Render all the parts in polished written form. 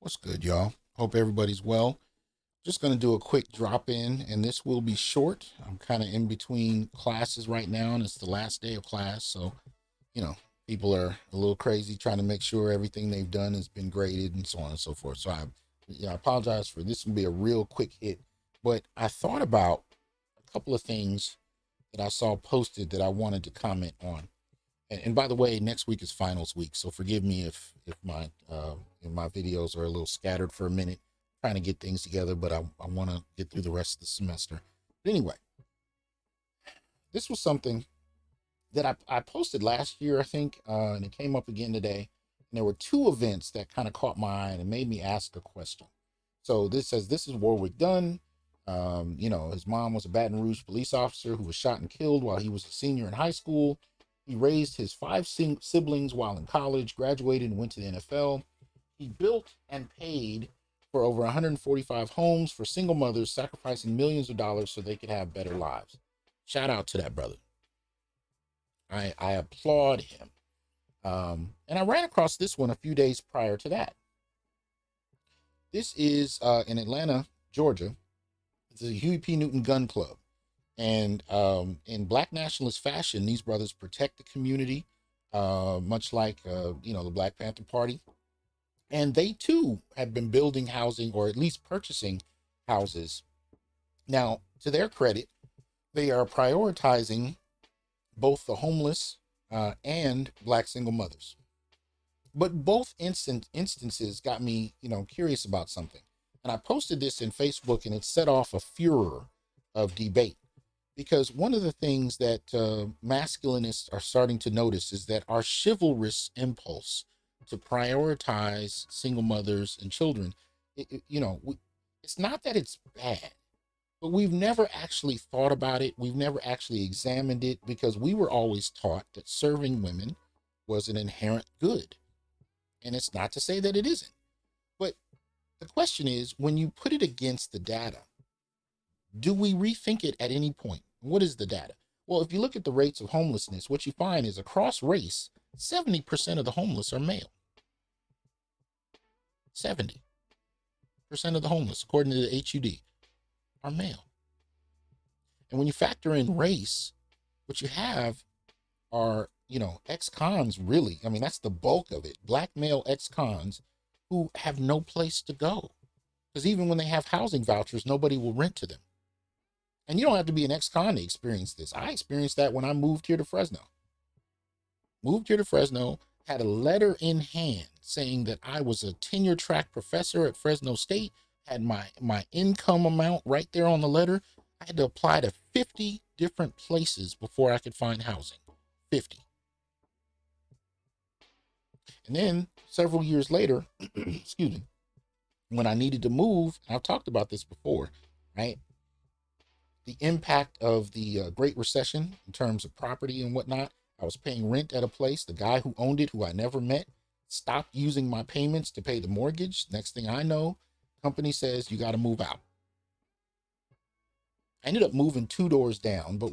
What's good, y'all? Hope everybody's well. Just going to do a quick drop in, and this will be short. I'm kind of in between classes right now, and it's the last day of class. So, you know, people are a little crazy trying to make sure everything they've done has been graded and so on and so forth. So, I apologize for this. Will be a real quick hit, but I thought about a couple of things that I saw posted that I wanted to comment on. And by the way, next week is finals week, so forgive me if my videos are a little scattered for a minute, trying to get things together. But I want to get through the rest of the semester. But anyway, this was something that I posted last year, I think, and it came up again today. And there were two events that kind of caught my eye and made me ask a question. So this says, this is Warwick Dunn. His mom was a Baton Rouge police officer who was shot and killed while he was a senior in high school. He raised his five siblings while in college, graduated, and went to the NFL. He built and paid for over 145 homes for single mothers, sacrificing millions of dollars so they could have better lives. Shout out to that brother. I applaud him. And I ran across this one a few days prior to that. This is in Atlanta, Georgia. It's the Huey P. Newton Gun Club. And in Black nationalist fashion, these brothers protect the community, much like, the Black Panther Party. And they, too, have been building housing, or at least purchasing houses. Now, to their credit, they are prioritizing both the homeless and Black single mothers. But both instances got me, curious about something. And I posted this in Facebook, and it set off a furor of debate. Because one of the things that masculinists are starting to notice is that our chivalrous impulse to prioritize single mothers and children, it's not that it's bad, but we've never actually thought about it. We've never actually examined it, because we were always taught that serving women was an inherent good. And it's not to say that it isn't. But the question is, when you put it against the data, do we rethink it at any point? What is the data? Well, if you look at the rates of homelessness, what you find is across race, 70% of the homeless are male. 70% of the homeless, according to the HUD, are male. And when you factor in race, what you have are, ex-cons, really. I mean, that's the bulk of it. Black male ex-cons who have no place to go. Because even when they have housing vouchers, nobody will rent to them. And you don't have to be an ex-con to experience this. I experienced that when I moved here to Fresno. Had a letter in hand saying that I was a tenure track professor at Fresno State, had my income amount right there on the letter. I had to apply to 50 different places before I could find housing. 50. And then several years later, excuse me, when I needed to move, and I've talked about this before, right? The impact of the Great Recession in terms of property and whatnot. I was paying rent at a place. The guy who owned it, who I never met, stopped using my payments to pay the mortgage. Next thing I know, company says you got to move out. I ended up moving 2 doors down, but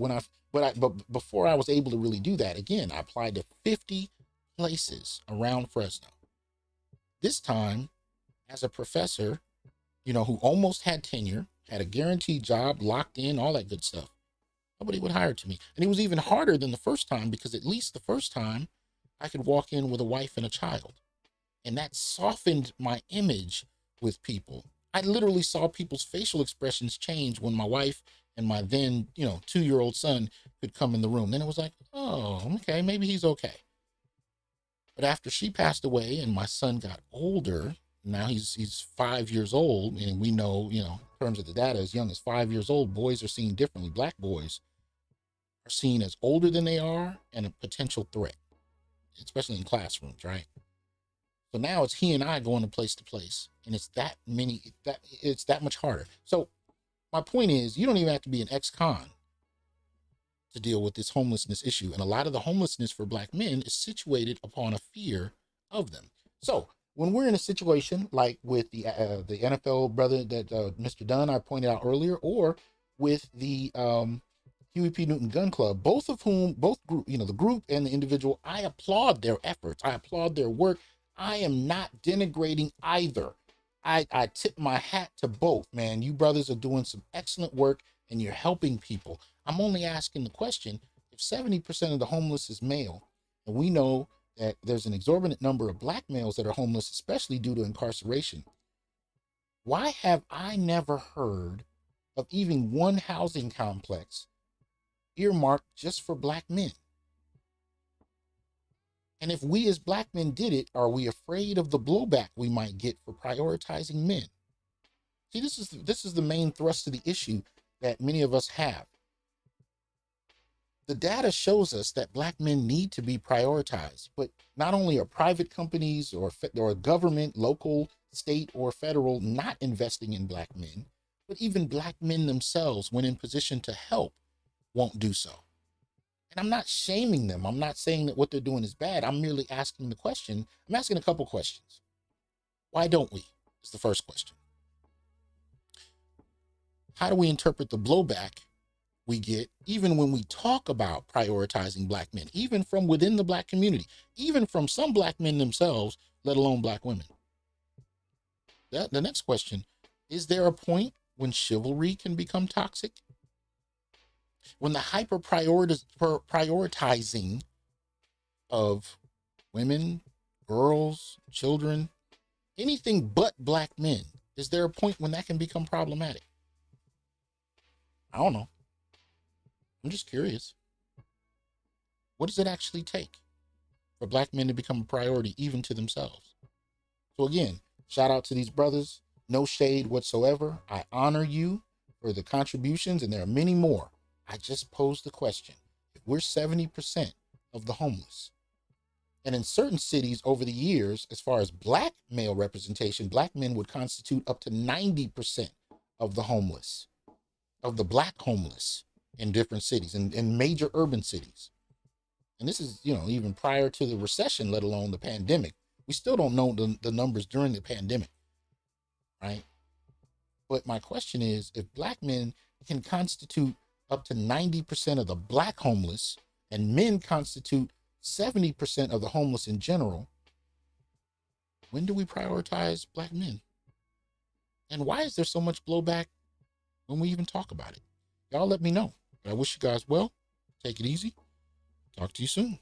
before I was able to really do that, again, I applied to 50 places around Fresno. This time, as a professor, who almost had tenure, had a guaranteed job, locked in, all that good stuff. Nobody would hire to me. And it was even harder than the first time, because at least the first time I could walk in with a wife and a child. And that softened my image with people. I literally saw people's facial expressions change when my wife and my then, 2-year-old son could come in the room. Then it was like, oh, okay, maybe he's okay. But after she passed away and my son got older, now he's 5 years old, and we know, in terms of the data, as young as 5 years old, boys are seen differently. Black boys are seen as older than they are and a potential threat, especially in classrooms, right? So now it's he and I going to place, and it's that much harder. So my point is, you don't even have to be an ex-con to deal with this homelessness issue. And a lot of the homelessness for Black men is situated upon a fear of them. So when we're in a situation like with the NFL brother that Mr. Dunn I pointed out earlier, or with the Huey P. Newton Gun Club, both group, the group and the individual, I applaud their efforts. I applaud their work. I am not denigrating either. I tip my hat to both, man. You brothers are doing some excellent work and you're helping people. I'm only asking the question, if 70% of the homeless is male, and we know that there's an exorbitant number of black males that are homeless, especially due to incarceration, why have I never heard of even one housing complex earmarked just for black men? And if we as black men did it, are we afraid of the blowback we might get for prioritizing men? See, this is the main thrust of the issue that many of us have. The data shows us that black men need to be prioritized, but not only are private companies or government, local, state, or federal not investing in black men, but even black men themselves, when in position to help, won't do so. And I'm not shaming them. I'm not saying that what they're doing is bad. I'm merely asking the question. I'm asking a couple questions. Why don't we? Is the first question. How do we interpret the blowback we get even when we talk about prioritizing black men, even from within the black community, even from some black men themselves, let alone black women? The next question, is there a point when chivalry can become toxic? When the hyper prioritizing of women, girls, children, anything but black men, is there a point when that can become problematic? I don't know. I'm just curious. What does it actually take for black men to become a priority even to themselves? So again, shout out to these brothers. No shade whatsoever. I honor you for the contributions, and there are many more. I just posed the question. If we're 70% of the homeless, and in certain cities over the years, as far as black male representation, black men would constitute up to 90% of the homeless, of the black homeless in different cities, in major urban cities. And this is, even prior to the recession, let alone the pandemic. We still don't know the numbers during the pandemic, right? But my question is, if black men can constitute up to 90% of the black homeless, and men constitute 70% of the homeless in general, when do we prioritize black men? And why is there so much blowback when we even talk about it? Y'all let me know. But I wish you guys well. Take it easy. Talk to you soon.